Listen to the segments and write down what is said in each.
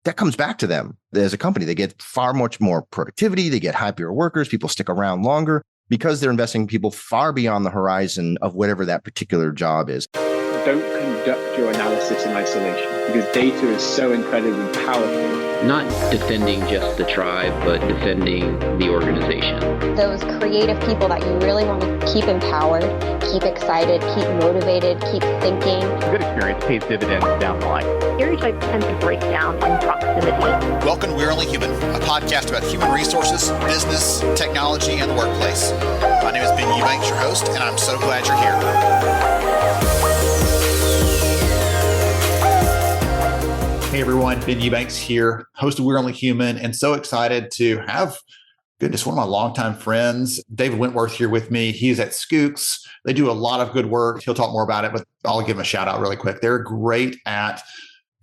that comes back to them as a company. They get far much more productivity. They get happier workers. People stick around longer because they're investing in people far beyond the horizon of whatever that particular job is. Don't conduct your analysis in isolation because data is so incredibly powerful. Not defending just the tribe, but defending the organization. Those creative people that you really want to keep empowered, keep excited, keep motivated, keep thinking. A good experience pays dividends down the line. Stereotypes tend to break down in proximity. Welcome to We're Only Human, a podcast about human resources, business, technology, and the workplace. My name is Ben Eubanks, your host, and I'm so glad you're here. Hey everyone, Ben Eubanks here, host of We're Only Human, and so excited to have, one of my longtime friends, David Wentworth, here with me. He's at Schoox. They do a lot of good work. He'll talk more about it, but I'll give him a shout out really quick. They're great at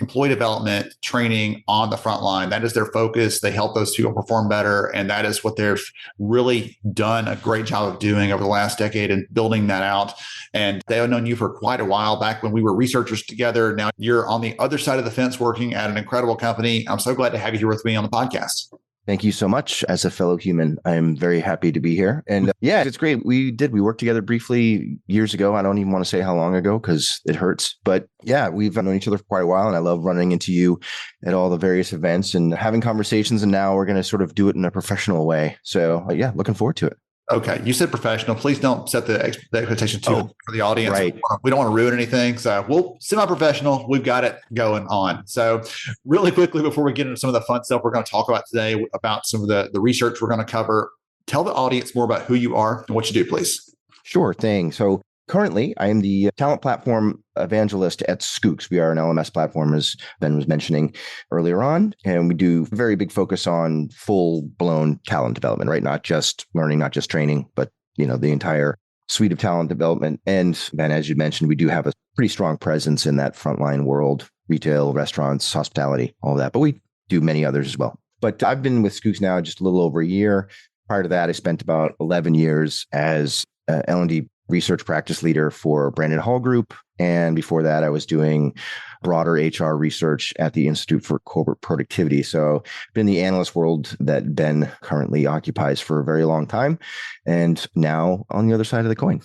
employee development, training on the front line. That is their focus. They help those people perform better. And that is what they've really done a great job of doing over the last decade and building that out. And they have known you for quite a while back when we were researchers together. Now you're on the other side of the fence working at an incredible company. I'm so glad to have you here with me on the podcast. Thank you so much. As a fellow human, I'm very happy to be here. And yeah, it's great. We worked together briefly years ago. I don't even want to say how long ago because it hurts. But yeah, we've known each other for quite a while. And I love running into you at all the various events and having conversations. And now we're going to sort of do it in a professional way. So yeah, looking forward to it. Okay. You said professional. Please don't set the expectation too high for the audience. Right. We don't want to ruin anything. So we'll semi-professional. We've got it going on. So really quickly, before we get into some of the fun stuff we're going to talk about today, about some of the research we're going to cover, tell the audience more about who you are and what you do, please. Sure thing. So currently, I am the talent platform evangelist at Schoox. We are an LMS platform, as Ben was mentioning earlier on, and we do very big focus on full-blown talent development, right? Not just learning, not just training, but the entire suite of talent development. And Ben, as you mentioned, we do have a pretty strong presence in that frontline world, retail, restaurants, hospitality, all of that. But we do many others as well. But I've been with Schoox now just a little over a year. Prior to that, I spent about 11 years as L&D research practice leader for Brandon Hall Group. And before that, I was doing broader HR research at the Institute for Corporate Productivity. So been in the analyst world that Ben currently occupies for a very long time. And now on the other side of the coin.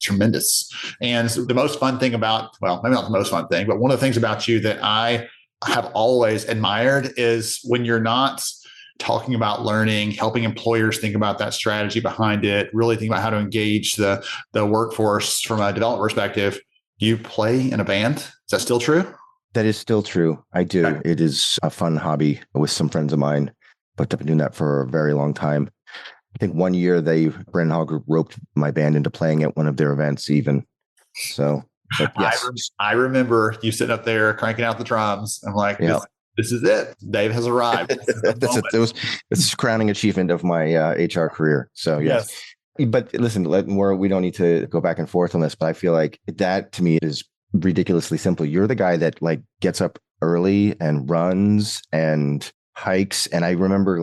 Tremendous. And the most fun thing about, well, maybe not the most fun thing, but one of the things about you that I have always admired is when you're not talking about learning, helping employers think about that strategy behind it, really think about how to engage the workforce from a development perspective. You play in a band. Is that still true? That is still true. I do. Okay. It is a fun hobby with some friends of mine, but I've been doing that for a very long time. I think one year Brandon Hall Group roped my band into playing at one of their events even. So, but yes. I remember you sitting up there cranking out the drums. I'm like, yeah. This is it. Dave has arrived. That's it. It's a crowning achievement of my HR career. So yes. But listen, we don't need to go back and forth on this, but I feel like that to me is ridiculously simple. You're the guy that gets up early and runs and hikes. And I remember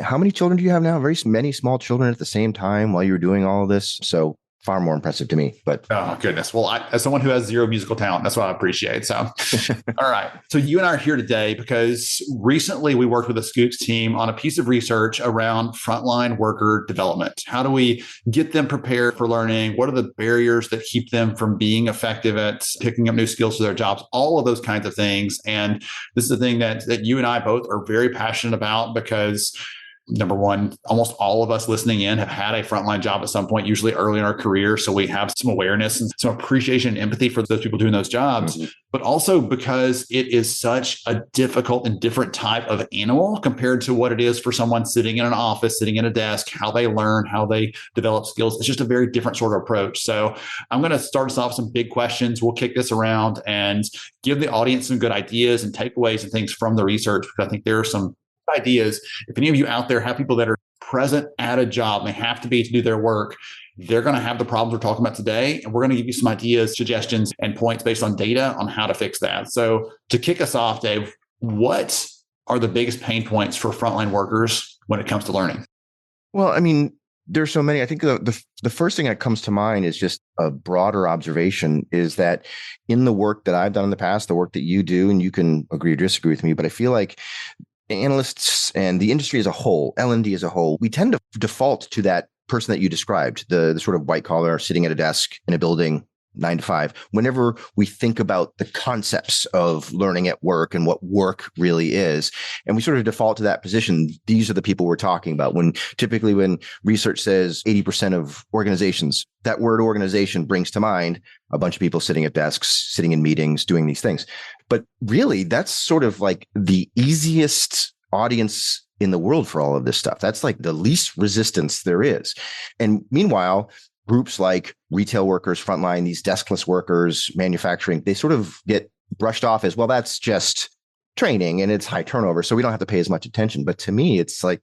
how many children do you have now? Very many small children at the same time while you're doing all of this. So far more impressive to me, but oh goodness. Well, as someone who has zero musical talent, that's what I appreciate. So, all right. So you and I are here today because recently we worked with the Schoox team on a piece of research around frontline worker development. How do we get them prepared for learning? What are the barriers that keep them from being effective at picking up new skills for their jobs? All of those kinds of things. And this is the thing that you and I both are very passionate about because number one, almost all of us listening in have had a frontline job at some point, usually early in our career. So we have some awareness and some appreciation and empathy for those people doing those jobs, but also because it is such a difficult and different type of animal compared to what it is for someone sitting in an office, sitting at a desk, how they learn, how they develop skills. It's just a very different sort of approach. So I'm going to start us off with some big questions. We'll kick this around and give the audience some good ideas and takeaways and things from the research, because I think there are some ideas. If any of you out there have people that are present at a job, and they have to be to do their work, they're going to have the problems we're talking about today. And we're going to give you some ideas, suggestions, and points based on data on how to fix that. So to kick us off, Dave, what are the biggest pain points for frontline workers when it comes to learning? Well, I mean, There's so many. I think the first thing that comes to mind is just a broader observation is that in the work that I've done in the past, the work that you do, and you can agree or disagree with me, but I feel like analysts and the industry as a whole, L&D as a whole, we tend to default to that person that you described, the sort of white collar sitting at a desk in a building 9 to 5, whenever we think about the concepts of learning at work and what work really is. And we sort of default to that position. These are the people we're talking about. When research says 80% of organizations, that word organization brings to mind a bunch of people sitting at desks, sitting in meetings, doing these things. But really, that's sort of like the easiest audience in the world for all of this stuff. That's like the least resistance there is. And meanwhile, groups like retail workers, frontline, these deskless workers, manufacturing, they sort of get brushed off as, well, that's just training and it's high turnover, so we don't have to pay as much attention. But to me, it's like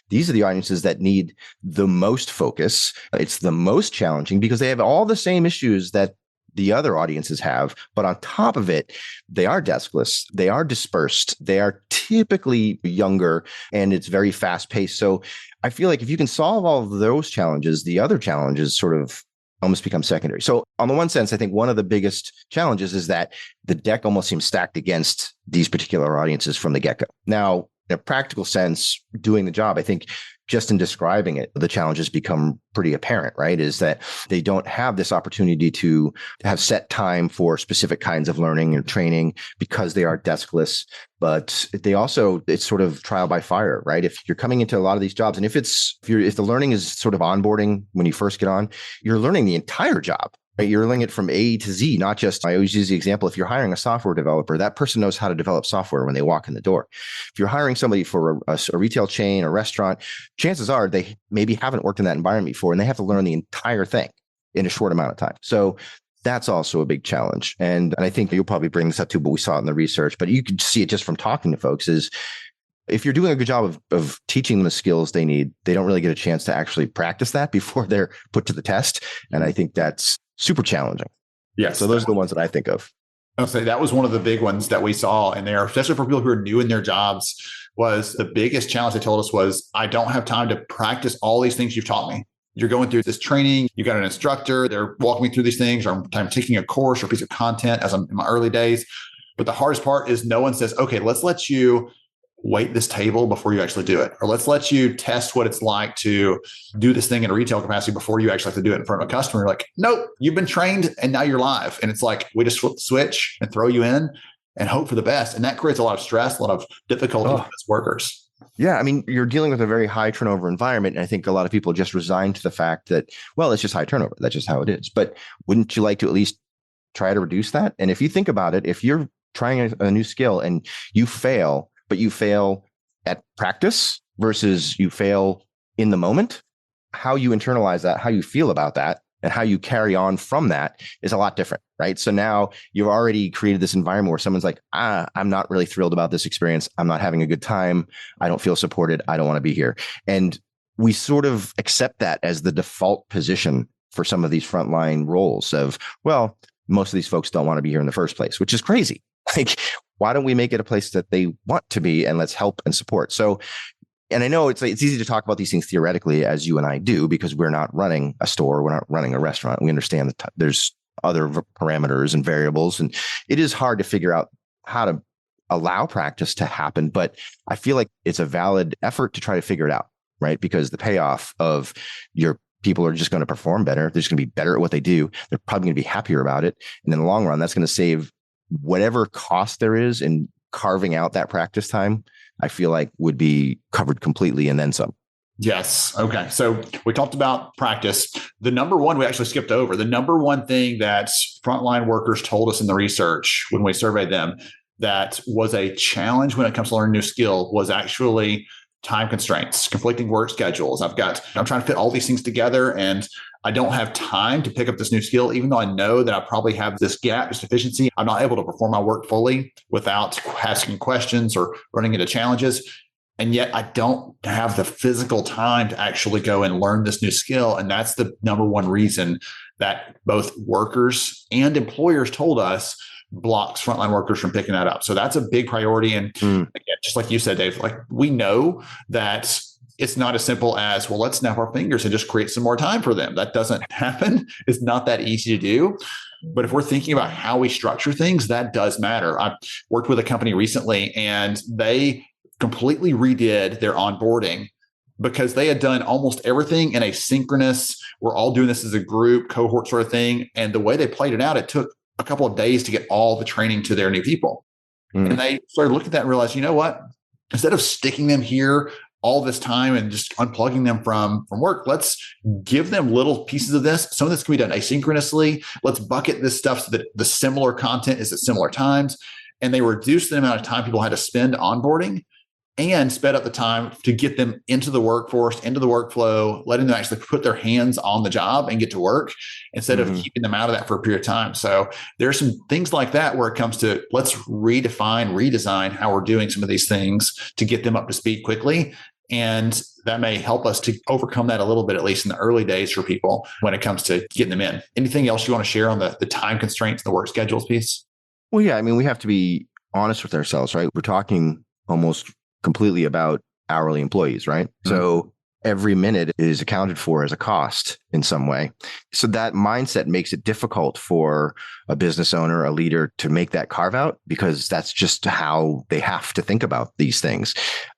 these are the audiences that need the most focus. It's the most challenging because they have all the same issues that the other audiences have. But on top of it, they are deskless, they are dispersed, they are typically younger, and it's very fast paced. So I feel like if you can solve all of those challenges, the other challenges sort of almost become secondary. So on the one sense, I think one of the biggest challenges is that the deck almost seems stacked against these particular audiences from the get-go. Now, in a practical sense, doing the job, I think just in describing it, the challenges become pretty apparent, right? Is that they don't have this opportunity to have set time for specific kinds of learning and training because they are deskless, but they also, it's sort of trial by fire, right? If you're coming into a lot of these jobs, and if the learning is sort of onboarding when you first get on, you're learning the entire job. Right? You're learning it from A to Z, not just, I always use the example, if you're hiring a software developer, that person knows how to develop software when they walk in the door. If you're hiring somebody for a retail chain or restaurant, chances are they maybe haven't worked in that environment before, and they have to learn the entire thing in a short amount of time. So that's also a big challenge. And I think you'll probably bring this up too, but we saw it in the research, but you could see it just from talking to folks is, if you're doing a good job of teaching them the skills they need, they don't really get a chance to actually practice that before they're put to the test. And I think that's super challenging. Yes. So those are the ones that I think of. I'll say that was one of the big ones that we saw in there, especially for people who are new in their jobs, was the biggest challenge they told us was, I don't have time to practice all these things you've taught me. You're going through this training, you got an instructor, they're walking me through these things, or I'm taking a course or a piece of content as I'm in my early days. But the hardest part is no one says, okay, let's let you wait this table before you actually do it. Or let's let you test what it's like to do this thing in a retail capacity before you actually have to do it in front of a customer. You're like, nope, you've been trained and now you're live. And it's like, we just flip the switch and throw you in and hope for the best. And that creates a lot of stress, a lot of difficulty for those workers. Yeah. I mean, you're dealing with a very high turnover environment. And I think a lot of people just resign to the fact that, well, it's just high turnover. That's just how it is. But wouldn't you like to at least try to reduce that? And if you think about it, if you're trying a new skill and you fail, but you fail at practice versus you fail in the moment, how you internalize that, how you feel about that, and how you carry on from that is a lot different, right? So now you've already created this environment where someone's like, I'm not really thrilled about this experience. I'm not having a good time. I don't feel supported. I don't want to be here. And we sort of accept that as the default position for some of these frontline roles of, well, most of these folks don't want to be here in the first place, which is crazy. Like, why don't we make it a place that they want to be, and let's help and support? So, and I know it's easy to talk about these things theoretically, as you and I do, because we're not running a store, we're not running a restaurant. We understand that there's other parameters and variables, and it is hard to figure out how to allow practice to happen. But I feel like it's a valid effort to try to figure it out, right? Because the payoff of your people are just going to perform better. They're just going to be better at what they do. They're probably going to be happier about it. And in the long run, that's going to save whatever cost there is in carving out that practice time. I feel like would be covered completely and then some. Yes. Okay. So we talked about practice. The number one we actually skipped over. The number one thing that frontline workers told us in the research when we surveyed them that was a challenge when it comes to learning new skill was actually time constraints, conflicting work schedules. I'm trying to fit all these things together, and I don't have time to pick up this new skill, even though I know that I probably have this gap, this deficiency. I'm not able to perform my work fully without asking questions or running into challenges. And yet I don't have the physical time to actually go and learn this new skill. And that's the number one reason that both workers and employers told us blocks frontline workers from picking that up. So that's a big priority. And again, just like you said, Dave, like we know that it's not as simple as, well, let's snap our fingers and just create some more time for them. That doesn't happen. It's not that easy to do. But if we're thinking about how we structure things, that does matter. I worked with a company recently and they completely redid their onboarding because they had done almost everything in a synchronous, we're all doing this as a group, cohort sort of thing. And the way they played it out, it took a couple of days to get all the training to their new people. And they started looking at that and realized, you know what? Instead of sticking them here all this time and just unplugging them from work, let's give them little pieces of this. Some of this can be done asynchronously. Let's bucket this stuff so that the similar content is at similar times. And they reduced the amount of time people had to spend onboarding and sped up the time to get them into the workforce, into the workflow, letting them actually put their hands on the job and get to work instead of keeping them out of that for a period of time. So there's some things like that where it comes to let's redefine, redesign how we're doing some of these things to get them up to speed quickly. And that may help us to overcome that a little bit, at least in the early days for people when it comes to getting them in. Anything else you want to share on the time constraints, the work schedules piece? Well, yeah, I mean, we have to be honest with ourselves, right? We're talking almost completely about hourly employees, right? So every minute is accounted for as a cost in some way. So that mindset makes it difficult for a business owner, a leader to make that carve out because that's just how they have to think about these things.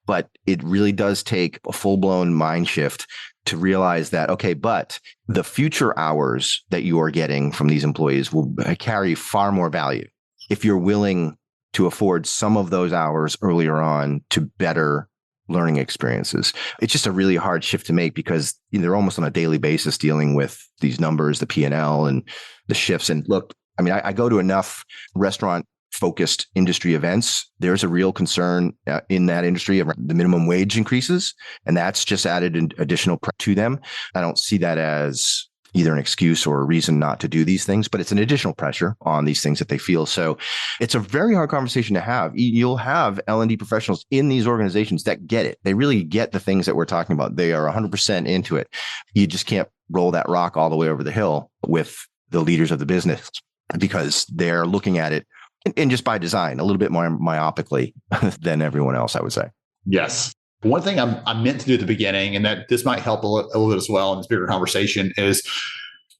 But it really does take a full-blown mind shift to realize that, okay, but the future hours that you are getting from these employees will carry far more value if you're willing to afford some of those hours earlier on to better learning experiences. It's just a really hard shift to make because they're almost on a daily basis dealing with these numbers, the P&L and the shifts. And look, I mean, I go to enough restaurant focused industry events. There's a real concern in that industry around the minimum wage increases, and that's just added an additional pressure to them. I don't see that as either an excuse or a reason not to do these things, but it's an additional pressure on these things that they feel. So it's a very hard conversation to have. You'll have L&D professionals in these organizations that get it. They really get the things that we're talking about. They are 100% into it. You just can't roll that rock all the way over the hill with the leaders of the business because they're looking at it, and just by design, a little bit more myopically than everyone else, I would say. Yes. One thing I meant to do at the beginning, and that this might help a little bit as well in this bigger conversation, is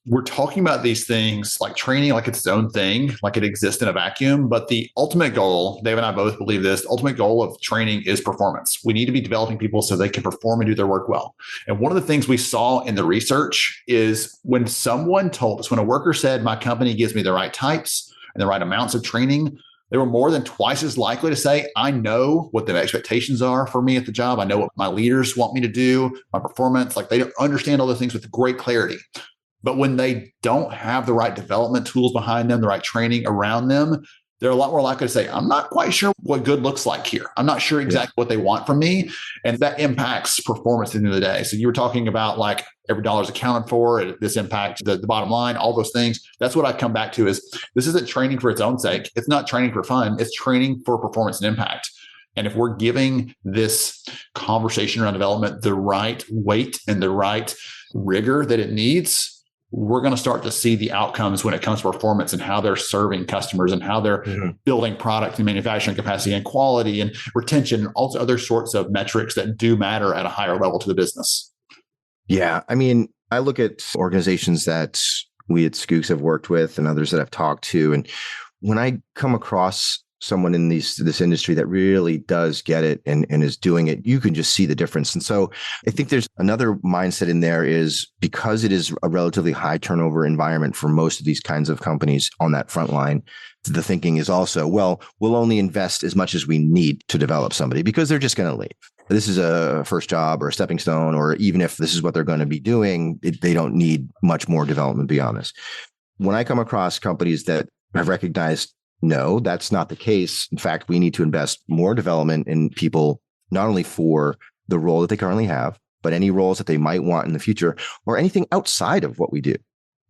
we're talking about these things like training, like it's its own thing, like it exists in a vacuum. But the ultimate goal, Dave and I both believe this, the ultimate goal of training is performance. We need to be developing people so they can perform and do their work well. And one of the things we saw in the research is when someone told us, when a worker said, my company gives me the right types and the right amounts of training, they were more than twice as likely to say, I know what the expectations are for me at the job. I know what my leaders want me to do, my performance. Like they understand all those things with great clarity. But when they don't have the right development tools behind them, the right training around them, they're a lot more likely to say, I'm not quite sure what good looks like here. I'm not sure exactly what they want from me. And that impacts performance at the end of the day. So you were talking about like every dollar is accounted for. This impacts the bottom line, all those things. That's what I come back to is this isn't training for its own sake. It's not training for fun. It's training for performance and impact. And if we're giving this conversation around development the right weight and the right rigor that it needs, we're going to start to see the outcomes when it comes to performance and how they're serving customers and how they're building product and manufacturing capacity and quality and retention and all other sorts of metrics that do matter at a higher level to the business. Yeah. I mean, I look at organizations that we at Schoox have worked with and others that I've talked to. And when I come across someone in this industry that really does get it and is doing it, you can just see the difference. And so I think there's another mindset in there is because it is a relatively high turnover environment for most of these kinds of companies on that front line, the thinking is also, well, we'll only invest as much as we need to develop somebody because they're just going to leave. This is a first job or a stepping stone, or even if this is what they're going to be doing, they don't need much more development beyond this. When I come across companies that have recognized no, that's not the case. In fact, we need to invest more development in people, not only for the role that they currently have, but any roles that they might want in the future or anything outside of what we do,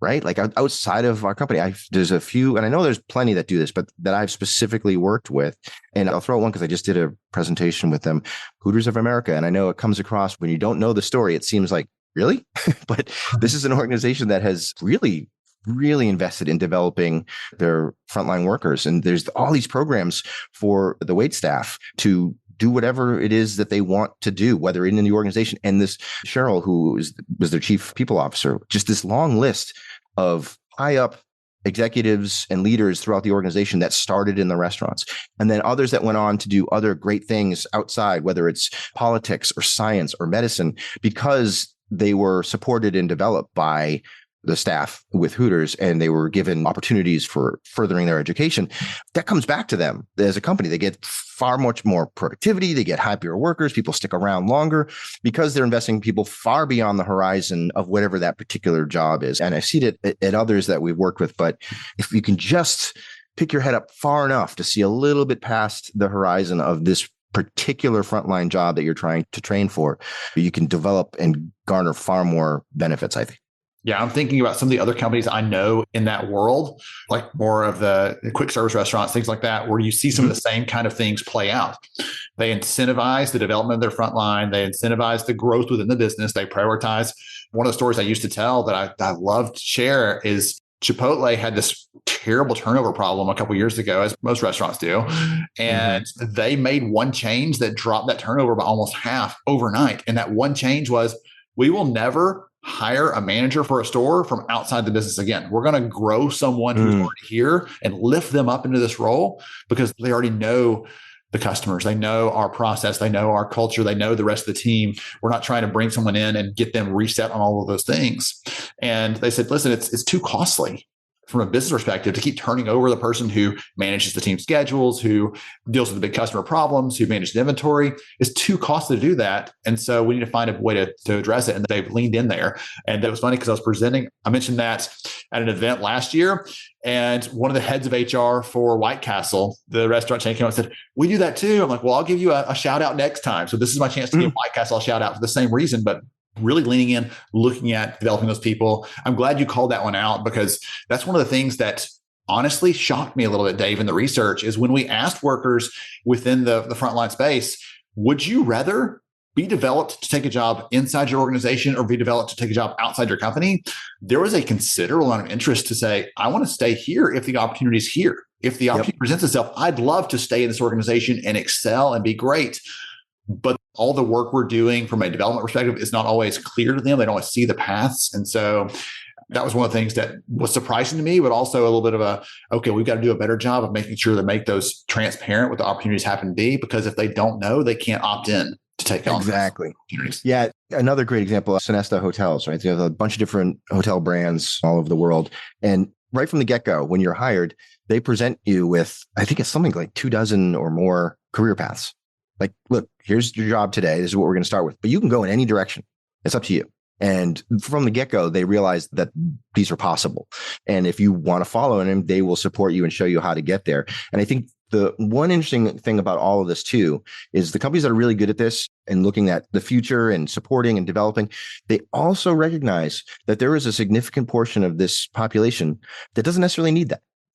right? Like outside of our company, there's a few, and I know there's plenty that do this, but that I've specifically worked with. And I'll throw out one because I just did a presentation with them, Hooters of America. And I know it comes across when you don't know the story, it seems like, really? But this is an organization that has really invested in developing their frontline workers. And there's all these programs for the wait staff to do whatever it is that they want to do, whether in the organization. And this Cheryl, who was their chief people officer, just this long list of high up executives and leaders throughout the organization that started in the restaurants, and then others that went on to do other great things outside, whether it's politics or science or medicine, because they were supported and developed by the staff with Hooters, and they were given opportunities for furthering their education. That comes back to them as a company. They get far much more productivity. They get happier workers. People stick around longer because they're investing in people far beyond the horizon of whatever that particular job is. And I've seen it at others that we've worked with. But if you can just pick your head up far enough to see a little bit past the horizon of this particular frontline job that you're trying to train for, you can develop and garner far more benefits, I think. Yeah, I'm thinking about some of the other companies I know in that world, like more of the quick service restaurants, things like that, where you see some of the same kind of things play out. They incentivize the development of their frontline. They incentivize the growth within the business. They prioritize. One of the stories I used to tell that I love to share is Chipotle had this terrible turnover problem a couple of years ago, as most restaurants do. And they made one change that dropped that turnover by almost half overnight. And that one change was, we will never hire a manager for a store from outside the business again. We're going to grow someone who's already here and lift them up into this role because they already know the customers. They know our process. They know our culture. They know the rest of the team. We're not trying to bring someone in and get them reset on all of those things. And they said, listen, it's too costly from a business perspective to keep turning over the person who manages the team schedules, who deals with the big customer problems, who manages the inventory. It's too costly to do that. And so we need to find a way to address it. And they've leaned in there. And that was funny because I mentioned that at an event last year. And one of the heads of HR for White Castle, the restaurant chain, came out and said, we do that too. I'm like, well, I'll give you a shout out next time. So this is my chance to give White Castle a shout out for the same reason, but really leaning in, looking at developing those people. I'm glad you called that one out because that's one of the things that honestly shocked me a little bit, Dave, in the research is when we asked workers within the frontline space, would you rather be developed to take a job inside your organization or be developed to take a job outside your company? There was a considerable amount of interest to say, I want to stay here if the opportunity is here. If the opportunity presents itself, I'd love to stay in this organization and excel and be great. But all the work we're doing from a development perspective is not always clear to them. They don't always see the paths. And so that was one of the things that was surprising to me, but also a little bit of okay, we've got to do a better job of making sure to make those transparent what the opportunities happen to be, because if they don't know, they can't opt in to take on. Exactly. Yeah. Another great example of Sonesta hotels, right? They have a bunch of different hotel brands all over the world. And right from the get-go, when you're hired, they present you with, I think it's something like 24 or more career paths. Like, look, here's your job today. This is what we're going to start with, but you can go in any direction. It's up to you. And from the get-go, they realized that these are possible. And if you want to follow them, they will support you and show you how to get there. And I think the one interesting thing about all of this too, is the companies that are really good at this and looking at the future and supporting and developing, they also recognize that there is a significant portion of this population that doesn't necessarily need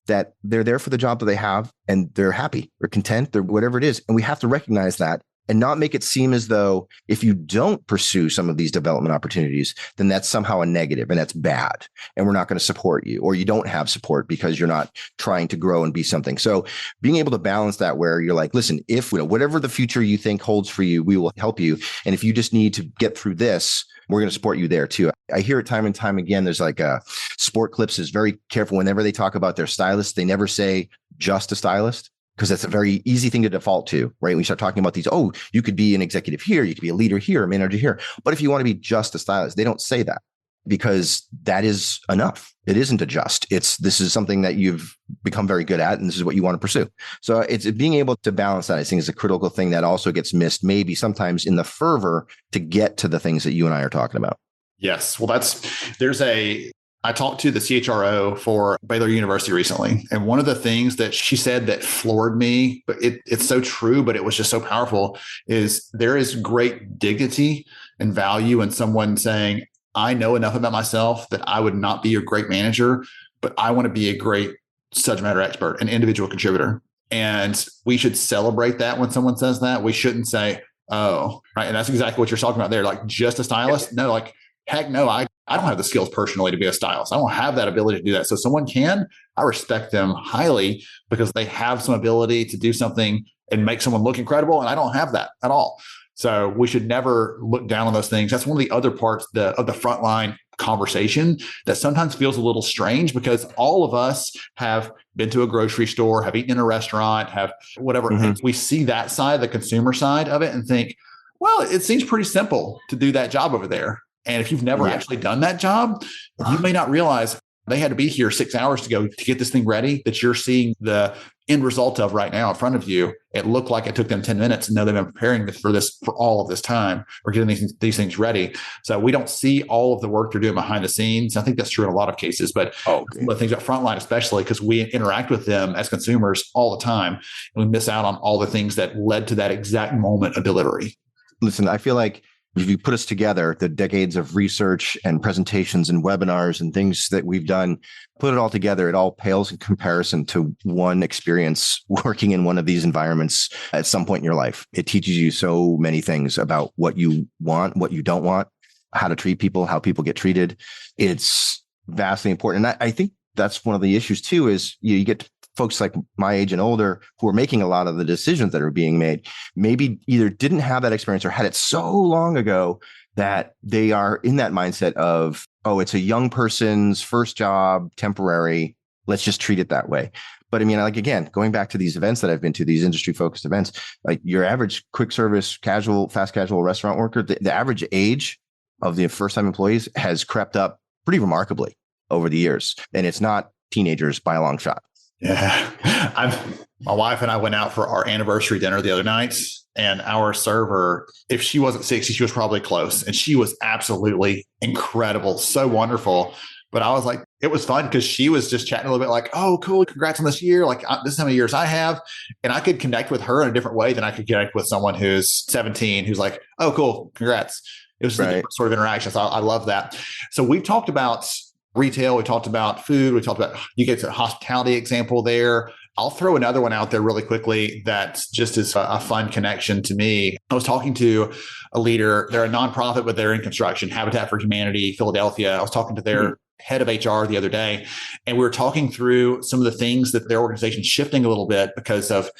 that they're there for the job that they have and they're happy or content or whatever it is. And we have to recognize that and not make it seem as though if you don't pursue some of these development opportunities, then that's somehow a negative and that's bad. And we're not going to support you, or you don't have support because you're not trying to grow and be something. So being able to balance that where you're like, listen, if whatever the future you think holds for you, we will help you. And if you just need to get through this, we're going to support you there too. I hear it time and time again. There's like Sport Clips is very careful whenever they talk about their stylist. They never say just a stylist, because that's a very easy thing to default to, right? We start talking about these, oh, you could be an executive here, you could be a leader here, a manager here. But if you want to be just a stylist, they don't say that because that is enough. It isn't a just. This is something that you've become very good at, and this is what you want to pursue. So it's being able to balance that, I think, is a critical thing that also gets missed, maybe sometimes in the fervor to get to the things that you and I are talking about. Yes. Well, I talked to the CHRO for Baylor University recently, and one of the things that she said that floored me, but it's so true, but it was just so powerful, is there is great dignity and value in someone saying, I know enough about myself that I would not be a great manager, but I want to be a great subject matter expert, an individual contributor. And we should celebrate that when someone says that. We shouldn't say, oh, right. And that's exactly what you're talking about there. Like, just a stylist? No, like, heck no, I don't have the skills personally to be a stylist. I don't have that ability to do that. So someone can, I respect them highly because they have some ability to do something and make someone look incredible. And I don't have that at all. So we should never look down on those things. That's one of the other parts of the frontline conversation that sometimes feels a little strange, because all of us have been to a grocery store, have eaten in a restaurant, have whatever. And we see that side, the consumer side of it, and think, well, it seems pretty simple to do that job over there. And if you've never actually done that job, you may not realize they had to be here 6 hours to get this thing ready that you're seeing the end result of right now in front of you. It looked like it took them 10 minutes, and now they've been preparing for all of this time, or getting these things ready. So we don't see all of the work they're doing behind the scenes. I think that's true in a lot of cases, but the things about Frontline, especially because we interact with them as consumers all the time, and we miss out on all the things that led to that exact moment of delivery. Listen, I feel like if you put us together, the decades of research and presentations and webinars and things that we've done, put it all together, it all pales in comparison to one experience working in one of these environments at some point in your life. It teaches you so many things about what you want, what you don't want, how to treat people, how people get treated. It's vastly important. And I think that's one of the issues too, is you get folks like my age and older who are making a lot of the decisions that are being made, maybe either didn't have that experience or had it so long ago that they are in that mindset of, oh, it's a young person's first job, temporary. Let's just treat it that way. But I mean, like, again, going back to these events that I've been to, these industry focused events, like your average quick service, fast casual restaurant worker, the average age of the first time employees has crept up pretty remarkably over the years. And it's not teenagers by a long shot. Yeah. My wife and I went out for our anniversary dinner the other night, and our server, if she wasn't 60, she was probably close. And she was absolutely incredible. So wonderful. But I was like, it was fun because she was just chatting a little bit like, oh, cool. Congrats on this year. Like, this is how many years I have. And I could connect with her in a different way than I could connect with someone who's 17, who's like, oh, cool. Congrats. It was just a different sort of interaction. So I love that. So we've talked about retail. We talked about food. We talked about, you get a hospitality example there. I'll throw another one out there really quickly that just is a fun connection to me. I was talking to a leader. They're a nonprofit, but they're in construction, Habitat for Humanity, Philadelphia. I was talking to their head of HR the other day, and we were talking through some of the things that their organization's shifting a little bit because of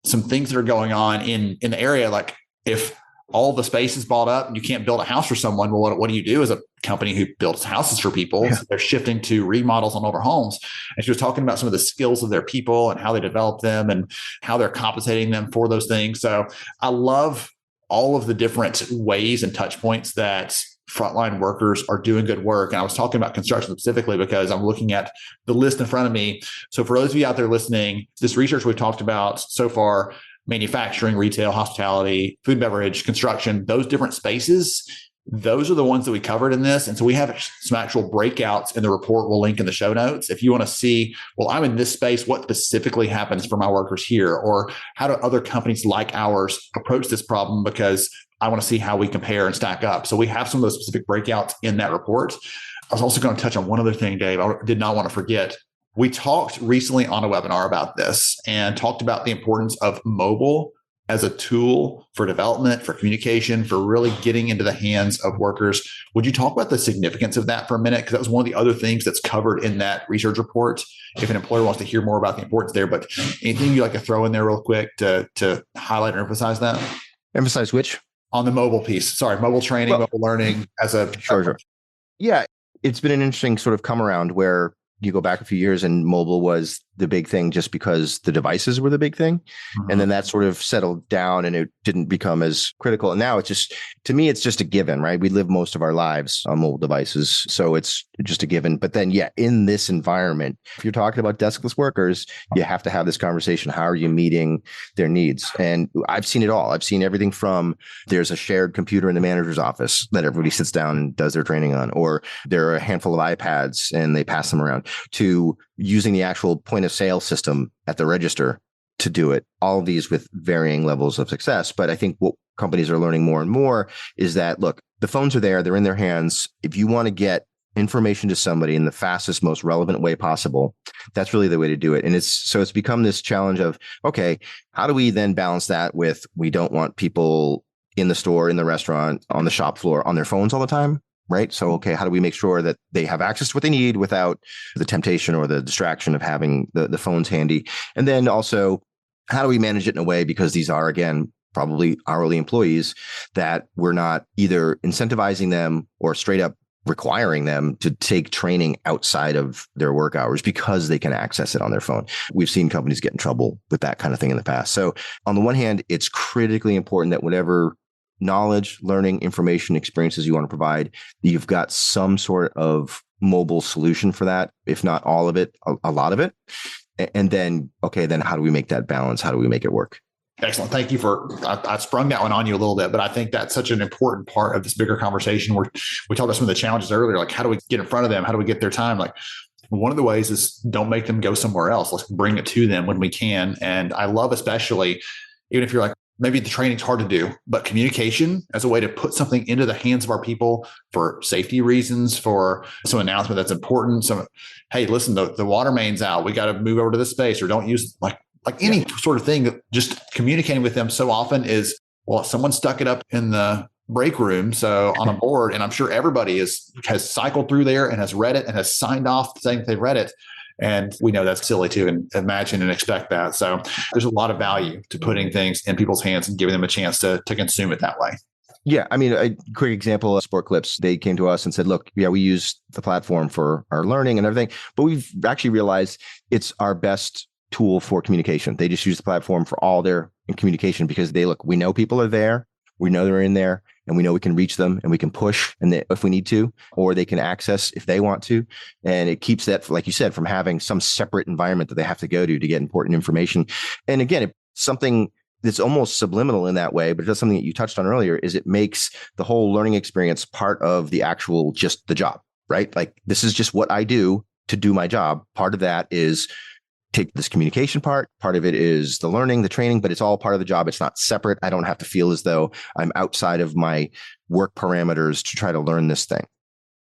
some things that are going on in the area. Like, if all the space is bought up and you can't build a house for someone, well, what do you do as a company who builds houses for people? Yeah. So they're shifting to remodels on older homes. And she was talking about some of the skills of their people and how they develop them and how they're compensating them for those things. So I love all of the different ways and touch points that frontline workers are doing good work. And I was talking about construction specifically because I'm looking at the list in front of me. So for those of you out there listening, this research we've talked about so far, manufacturing, retail, hospitality, food and beverage, construction, those different spaces, those are the ones that we covered in this. And so we have some actual breakouts in the report. We'll link in the show notes. If you want to see, well, I'm in this space, what specifically happens for my workers here? Or how do other companies like ours approach this problem? Because I want to see how we compare and stack up. So we have some of those specific breakouts in that report. I was also going to touch on one other thing, Dave. I did not want to forget. We talked recently on a webinar about this and talked about the importance of mobile as a tool for development, for communication, for really getting into the hands of workers. Would you talk about the significance of that for a minute? Because that was one of the other things that's covered in that research report. If an employer wants to hear more about the importance there, but anything you'd like to throw in there real quick to highlight or emphasize that? Emphasize which? On the mobile piece. Sorry, mobile training, mobile learning as a... Sure. Yeah, it's been an interesting sort of come around where you go back a few years and mobile was the big thing just because the devices were the big thing. Mm-hmm. And then that sort of settled down and it didn't become as critical. And now it's just, to me, it's just a given, right? We live most of our lives on mobile devices. So it's just a given. But then, yeah, in this environment, if you're talking about deskless workers, you have to have this conversation. How are you meeting their needs? And I've seen it all. I've seen everything from there's a shared computer in the manager's office that everybody sits down and does their training on, or there are a handful of iPads and they pass them around, to using the actual point of sale system at the register to do it. All of these with varying levels of success. But I think what companies are learning more and more is that, look, the phones are there, they're in their hands. If you want to get information to somebody in the fastest, most relevant way possible, that's really the way to do it. And it's become this challenge of, okay, how do we then balance that with, we don't want people in the store, in the restaurant, on the shop floor, on their phones all the time? Right. So, okay, how do we make sure that they have access to what they need without the temptation or the distraction of having the phones handy? And then also how do we manage it in a way, because these are, again, probably hourly employees, that we're not either incentivizing them or straight up requiring them to take training outside of their work hours because they can access it on their phone. We've seen companies get in trouble with that kind of thing in the past. So on the one hand, it's critically important that whatever knowledge, learning, information, experiences you want to provide, you've got some sort of mobile solution for that, if not all of it, a lot of it. And then, okay, then how do we make that balance? How do we make it work? Excellent. Thank you I sprung that one on you a little bit, but I think that's such an important part of this bigger conversation where we talked about some of the challenges earlier, like how do we get in front of them? How do we get their time? Like one of the ways is don't make them go somewhere else. Let's bring it to them when we can. And I love, especially, even if you're like, maybe the training's hard to do, but communication as a way to put something into the hands of our people for safety reasons, for some announcement that's important. Some, hey, listen, the water main's out. We got to move over to this space, or don't use like any sort of thing. Just communicating with them so often is, well, someone stuck it up in the break room, so on a board, and I'm sure everybody has cycled through there and has read it and has signed off saying that they've read it. And we know that's silly to imagine and expect that. So there's a lot of value to putting things in people's hands and giving them a chance to consume it that way. Yeah. I mean, a quick example of Sport Clips, they came to us and said, look, we use the platform for our learning and everything, but we've actually realized it's our best tool for communication. They just use the platform for all their communication because we know people are there. We know they're in there, and we know we can reach them, and we can push if we need to, or they can access if they want to. And it keeps that, like you said, from having some separate environment that they have to go to get important information. And again, it's something that's almost subliminal in that way, but that's something that you touched on earlier, is it makes the whole learning experience part of the actual, just the job, right? Like, this is just what I do to do my job. Part of that is take this communication part of it is the learning, the training, but it's all part of the job. It's not separate. I don't have to feel as though I'm outside of my work parameters to try to learn this thing.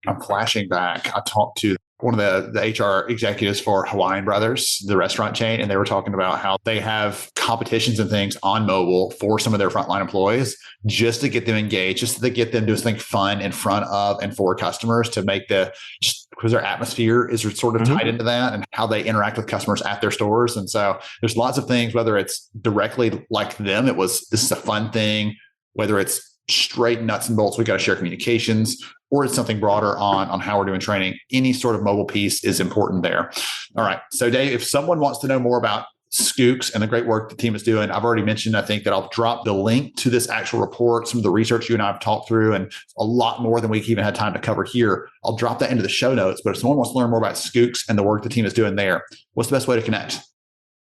I'm flashing back. I talked to one of the HR executives for Hawaiian Brothers, the restaurant chain, and they were talking about how they have competitions and things on mobile for some of their frontline employees just to get them engaged, just to get them to do something fun in front of and for customers, to make because their atmosphere is sort of tied into that and how they interact with customers at their stores. And so there's lots of things, whether it's directly like them, this is a fun thing, whether it's straight nuts and bolts, we got to share communications, or it's something broader on how we're doing training. Any sort of mobile piece is important there. All right. So Dave, if someone wants to know more about Schoox and the great work the team is doing, I've already mentioned, I think that I'll drop the link to this actual report, some of the research you and I have talked through, and a lot more than we even had time to cover here. I'll drop that into the show notes. But if someone wants to learn more about Schoox and the work the team is doing there, what's the best way to connect?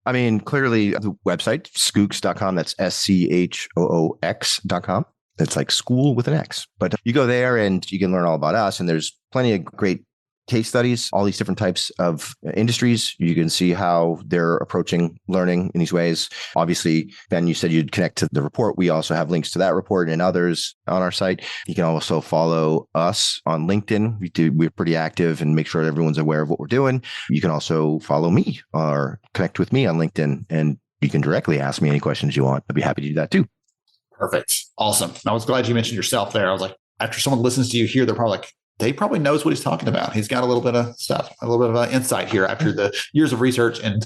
I mean, clearly the website, schoox.com, that's schoox.com. It's like school with an X, but you go there and you can learn all about us. And there's plenty of great case studies, all these different types of industries. You can see how they're approaching learning in these ways. Obviously, Ben, you said you'd connect to the report. We also have links to that report and others on our site. You can also follow us on LinkedIn. We're pretty active and make sure everyone's aware of what we're doing. You can also follow me or connect with me on LinkedIn, and you can directly ask me any questions you want. I'd be happy to do that too. Perfect. Awesome. I was glad you mentioned yourself there. I was like, after someone listens to you here, they're probably like, Dave probably knows what he's talking about. He's got a little bit of stuff, a little bit of insight here after the years of research and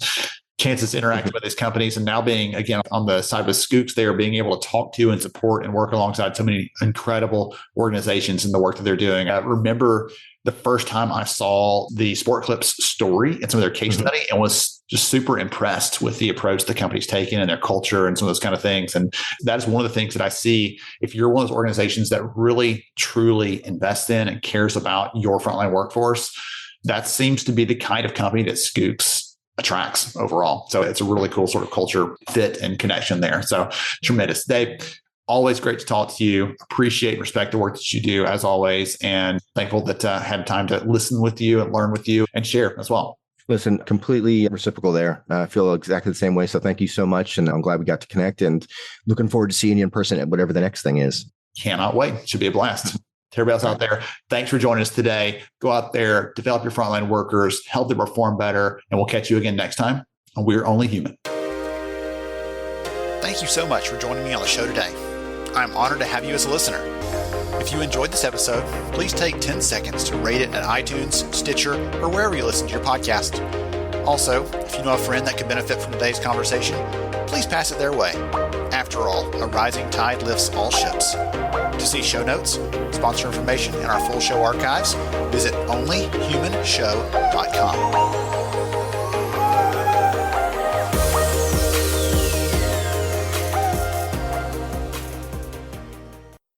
chances interacting with these companies. And now being, again, on the side with Schoox, they are being able to talk to and support and work alongside so many incredible organizations in the work that they're doing. I remember the first time I saw the Sport Clips story and some of their case study, and was just super impressed with the approach the company's taken and their culture and some of those kind of things. And that is one of the things that I see. If you're one of those organizations that really, truly invests in and cares about your frontline workforce, that seems to be the kind of company that Schoox attracts overall. So it's a really cool sort of culture fit and connection there. So tremendous. Dave, always great to talk to you. Appreciate and respect the work that you do as always. And thankful that I had time to listen with you and learn with you and share as well. Listen, completely reciprocal there. I feel exactly the same way. So thank you so much. And I'm glad we got to connect, and looking forward to seeing you in person at whatever the next thing is. Cannot wait. Should be a blast. To everybody else out there, thanks for joining us today. Go out there, develop your frontline workers, help them perform better, and we'll catch you again next time on We're Only Human. Thank you so much for joining me on the show today. I'm honored to have you as a listener. If you enjoyed this episode, please take 10 seconds to rate it at iTunes, Stitcher, or wherever you listen to your podcast. Also, if you know a friend that could benefit from today's conversation, please pass it their way. After all, a rising tide lifts all ships. To see show notes, sponsor information, and our full show archives, visit onlyhumanshow.com.